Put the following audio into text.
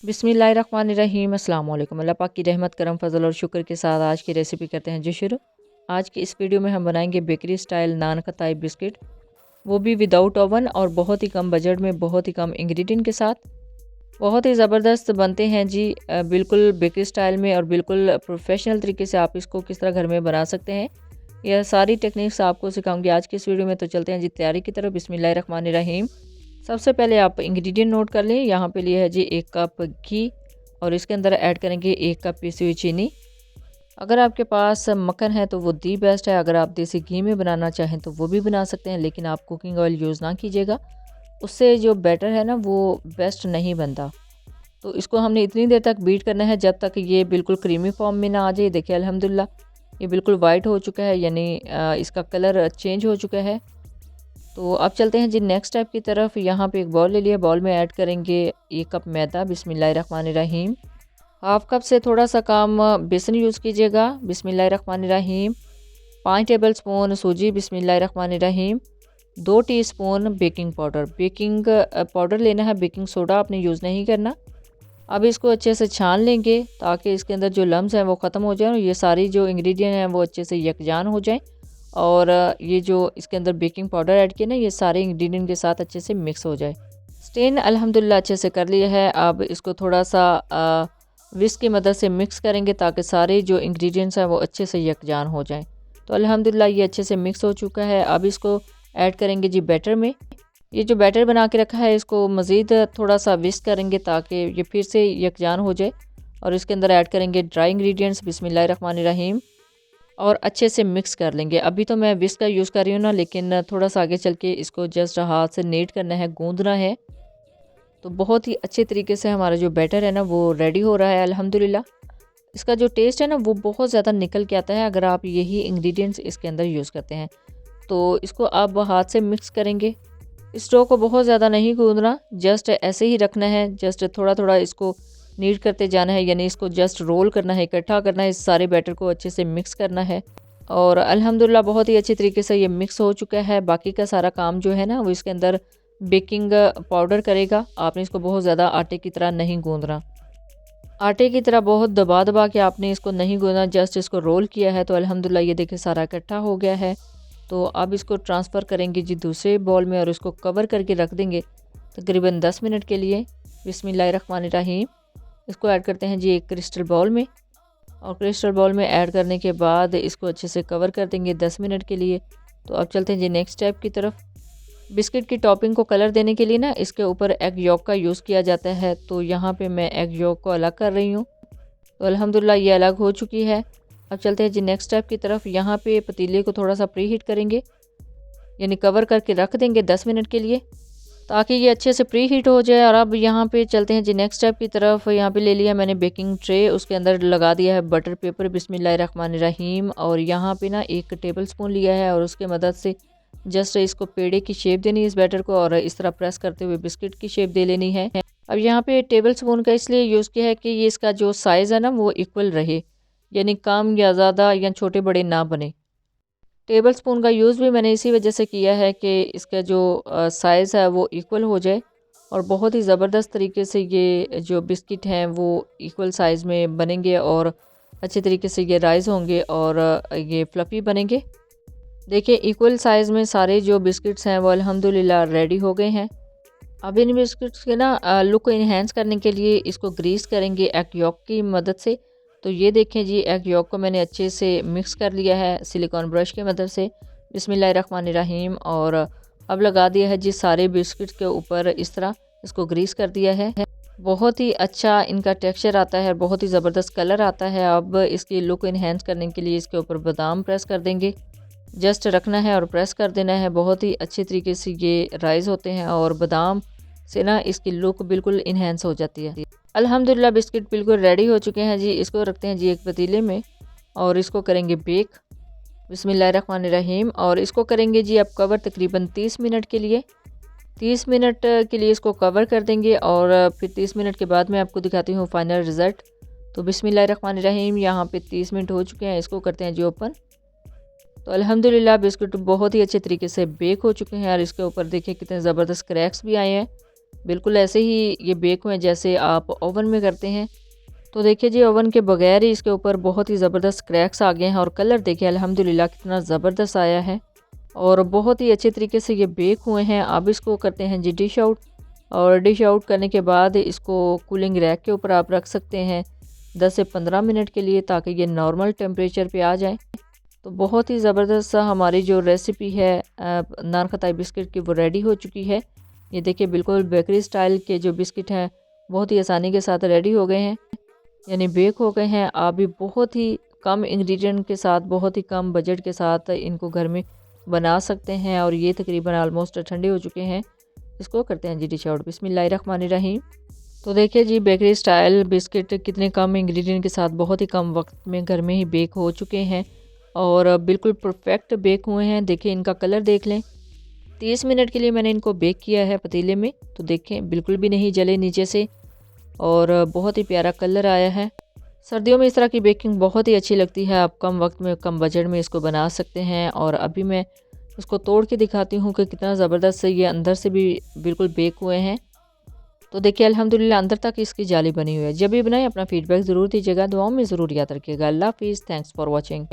बिस्मिल्लाहिर्रहमानिर्रहीम। अस्सलाम वालेकुम। अल्लाह पाक की रहमत करम फजल और शुक्र के साथ आज की रेसिपी करते हैं जी शुरू। आज की इस वीडियो में हम बनाएंगे बेकरी स्टाइल नान खताई बिस्किट, वो भी विदाउट ओवन और बहुत ही कम बजट में बहुत ही कम इंग्रेडिएंट के साथ। बहुत ही ज़बरदस्त बनते हैं जी, बिल्कुल बेकरी स्टाइल में और बिल्कुल प्रोफेशनल तरीके से आप इसको किस तरह घर में बना सकते हैं, यह सारी टेक्निक्स आपको सिखाऊंगी आज की इस वीडियो में। तो चलते हैं जी तैयारी की तरफ। बिस्मिल्लाहिर्रहमानिर्रहीम। सबसे पहले आप इंग्रेडिएंट नोट कर लें। यहाँ पे लिया है जी 1 कप घी और इसके अंदर ऐड करेंगे 1 कप पीसी हुई चीनी। अगर आपके पास मक्खन है तो वो दी बेस्ट है, अगर आप देसी घी में बनाना चाहें तो वो भी बना सकते हैं, लेकिन आप कुकिंग ऑयल यूज़ ना कीजिएगा, उससे जो बैटर है ना वो बेस्ट नहीं बनता। तो इसको हमने इतनी देर तक बीट करना है जब तक ये बिल्कुल क्रीमी फॉर्म में ना आ जाए। देखिए अल्हम्दुलिल्लाह ये बिल्कुल वाइट हो चुका है, यानी इसका कलर चेंज हो चुका है। तो अब चलते हैं जी नेक्स्ट स्टेप की तरफ। यहाँ पे एक बॉल ले लिया, बॉल में ऐड करेंगे 1 कप मैदा। बिस्मिल्लाहिर्रहमानिर्रहीम। हाफ कप से थोड़ा सा कम बेसन यूज़ कीजिएगा। बिस्मिल्लाहिर्रहमानिर्रहीम। 5 टेबल स्पून सूजी। बिस्मिल्लाहिर्रहमानिर्रहीम। 2 teaspoon baking powder. Baking powder लेना है, बेकिंग सोडा आपने यूज़ नहीं करना। अब इसको अच्छे से छान लेंगे ताकि इसके अंदर जो लम्स हैं वो ख़त्म हो जाए और ये सारी जो इंग्रेडिएंट हैं वो अच्छे से यकजान हो जाएं। और ये जो इसके अंदर बेकिंग पाउडर ऐड किया ना, ये सारे इंग्रेडिएंट के साथ अच्छे से मिक्स हो जाए। स्टेन अल्हम्दुलिल्लाह अच्छे से कर लिया है। अब इसको थोड़ा सा विस्क की मदद से मिक्स करेंगे ताकि सारे जो इंग्रेडिएंट्स हैं वो अच्छे से यकजान हो जाएं। तो अल्हम्दुलिल्लाह ये अच्छे से मिक्स हो चुका है। अब इसको ऐड करेंगे जी बैटर में। ये जो बैटर बना के रखा है इसको मज़ीद थोड़ा सा विस्क करेंगे ताकि ये फिर से यकजान हो जाए। और इसके अंदर ऐड करेंगे ड्राई इंग्रेडिएंट्स। बिस्मिल्लाहिर्रहमानिर्रहीम। और अच्छे से मिक्स कर लेंगे। अभी तो मैं विस्क का यूज़ कर रही हूँ ना, लेकिन थोड़ा सा आगे चल के इसको जस्ट हाथ से नीट करना है, गूंदना है। तो बहुत ही अच्छे तरीके से हमारा जो बैटर है ना वो रेडी हो रहा है अल्हम्दुलिल्लाह। इसका जो टेस्ट है ना वो बहुत ज़्यादा निकल के आता है अगर आप यही इंग्रेडिएंट्स इसके अंदर यूज़ करते हैं। तो इसको आप हाथ से मिक्स करेंगे। इस डो को बहुत ज़्यादा नहीं गूंदना, जस्ट ऐसे ही रखना है, जस्ट थोड़ा थोड़ा इसको नीट करते जाना है, यानी इसको जस्ट रोल करना है, इकट्ठा करना है, इस सारे बैटर को अच्छे से मिक्स करना है। और अल्हम्दुलिल्लाह बहुत ही अच्छे तरीके से ये मिक्स हो चुका है। बाकी का सारा काम जो है ना वो इसके अंदर बेकिंग पाउडर करेगा। आपने इसको बहुत ज़्यादा आटे की तरह नहीं गूंदना, आटे की तरह बहुत दबा दबा के आपने इसको नहीं गूंदना, जस्ट इसको रोल किया है। तो अल्हम्दुलिल्लाह ये देखिए सारा इकट्ठा हो गया है। तो अब इसको ट्रांसफ़र करेंगे जी दूसरे बॉल में और इसको कवर करके रख देंगे तकरीबन 10 मिनट के लिए। बिस्मिल्लाहिर्रहमानिर्रहीम। इसको ऐड करते हैं जी एक क्रिस्टल बाउल में और क्रिस्टल बाउल में ऐड करने के बाद इसको अच्छे से कवर कर देंगे 10 मिनट के लिए। तो अब चलते हैं जी नेक्स्ट स्टेप की तरफ। बिस्किट की टॉपिंग को कलर देने के लिए ना इसके ऊपर एग यॉक का यूज़ किया जाता है, तो यहाँ पे मैं एग यॉक को अलग कर रही हूँ। तो अल्हम्दुलिल्लाह ये अलग हो चुकी है। अब चलते हैं जी नेक्स्ट स्टेप की तरफ। यहाँ पे पतीले को थोड़ा सा प्री हीट करेंगे, यानी कवर करके रख देंगे 10 मिनट के लिए ताकि ये अच्छे से प्री हीट हो जाए। और अब यहाँ पे चलते हैं जी नेक्स्ट स्टेप की तरफ। यहाँ पे ले लिया मैंने बेकिंग ट्रे, उसके अंदर लगा दिया है बटर पेपर। बिस्मिल्लाहिर्रहमानिर्रहीम। और यहाँ पे ना 1 टेबल स्पून लिया है और उसके मदद से जस्ट इसको पेड़े की शेप देनी है इस बैटर को, और इस तरह प्रेस करते हुए बिस्किट की शेप दे लेनी है। अब यहाँ पे टेबल स्पून का इसलिए यूज़ किया है कि ये इसका जो साइज़ है ना वो इक्वल रहे, यानी कम या ज़्यादा या छोटे बड़े ना बने। टेबल स्पून का यूज़ भी मैंने इसी वजह से किया है कि इसका जो साइज़ है वो इक्वल हो जाए और बहुत ही ज़बरदस्त तरीके से ये जो बिस्किट हैं वो इक्वल साइज़ में बनेंगे और अच्छे तरीके से ये राइज़ होंगे और ये फ्लफ़ी बनेंगे। देखिए इक्वल साइज़ में सारे जो बिस्किट्स हैं वो अल्हम्दुलिल्लाह रेडी हो गए हैं। अब इन बिस्किट्स के ना लुक को इन्हेंस करने के लिए इसको ग्रीस करेंगे एग यॉक की मदद से। तो ये देखें जी एग यॉक को मैंने अच्छे से मिक्स कर लिया है सिलिकॉन ब्रश की मदद से। बिस्मिल्लाहिर्रहमानिर्रहीम। और अब लगा दिया है जी सारे बिस्किट्स के ऊपर, इस तरह इसको ग्रीस कर दिया है। बहुत ही अच्छा इनका टेक्सचर आता है, बहुत ही ज़बरदस्त कलर आता है। अब इसकी लुक इन्हेंस करने के लिए इसके ऊपर बादाम प्रेस कर देंगे, जस्ट रखना है और प्रेस कर देना है। बहुत ही अच्छे तरीके से ये राइज़ होते हैं और बादाम से ना इसकी लुक बिल्कुल इन्हेंस हो जाती है। अल्हम्दुलिल्लाह बिस्किट बिल्कुल रेडी हो चुके हैं जी। इसको रखते हैं जी एक पतीले में और इसको करेंगे बेक। बिस्मिल्लाहिर्रहमानिर्रहीम। और इसको करेंगे जी अब कवर तकरीबन 30 मिनट के लिए। 30 मिनट के लिए इसको कवर कर देंगे और फिर 30 मिनट के बाद मैं आपको दिखाती हूँ फाइनल रिज़ल्ट। तो बिस्मिल्लाहिर्रहमानिर्रहीम। यहाँ पे 30 मिनट हो चुके हैं, इसको करते हैं जी ओपन। तो अल्हम्दुलिल्लाह बिस्कुट बहुत ही अच्छे तरीके से बेक हो चुके हैं और इसके ऊपर देखिए कितने ज़बरदस्त क्रैक्स भी आए हैं। बिल्कुल ऐसे ही ये बेक हुए जैसे आप ओवन में करते हैं। तो देखिए जी, ओवन के बगैर ही इसके ऊपर बहुत ही ज़बरदस्त क्रैक्स आ गए हैं और कलर देखिए अल्हम्दुलिल्लाह कितना ज़बरदस्त आया है और बहुत ही अच्छे तरीके से ये बेक हुए हैं। अब इसको करते हैं जी डिश आउट, और डिश आउट करने के बाद इसको कूलिंग रैक के ऊपर आप रख सकते हैं 10 से 15 मिनट के लिए, ताकि ये नॉर्मल टेम्परेचर पे आ जाए। तो बहुत ही ज़बरदस्त सा हमारी जो रेसिपी है नान खताई बिस्किट की वो रेडी हो चुकी है। ये देखिए बिल्कुल बेकरी स्टाइल के जो बिस्किट हैं बहुत ही आसानी के साथ रेडी हो गए हैं, यानी बेक हो गए हैं। आप भी बहुत ही कम इंग्रेडिएंट के साथ, बहुत ही कम बजट के साथ इनको घर में बना सकते हैं और ये तकरीबन ऑलमोस्ट ठंडे हो चुके हैं। इसको करते हैं जी डिश आउट। बिस्मिल्लाहिर्रहमानिर्रहीम। तो देखिए जी, बेकरी स्टाइल बिस्किट कितने कम इंग्रेडिएंट के साथ बहुत ही कम वक्त में घर में ही बेक हो चुके हैं और बिल्कुल परफेक्ट बेक हुए हैं। देखिए इनका कलर देख लें। 30 मिनट के लिए मैंने इनको बेक किया है पतीले में, तो देखें बिल्कुल भी नहीं जले नीचे से और बहुत ही प्यारा कलर आया है। सर्दियों में इस तरह की बेकिंग बहुत ही अच्छी लगती है। आप कम वक्त में, कम बजट में इसको बना सकते हैं। और अभी मैं इसको तोड़ के दिखाती हूँ कि कितना ज़बरदस्त से ये अंदर से भी बिल्कुल बेक हुए हैं। तो देखिए अल्हम्दुलिल्लाह अंदर तक इसकी जाली बनी हुई है। जब भी बनाएं अपना फीडबैक ज़रूर दीजिएगा, दुआओं में ज़रूर याद रखिएगा। अल्लाह हाफिज़, थैंक्स फॉर वॉचिंग।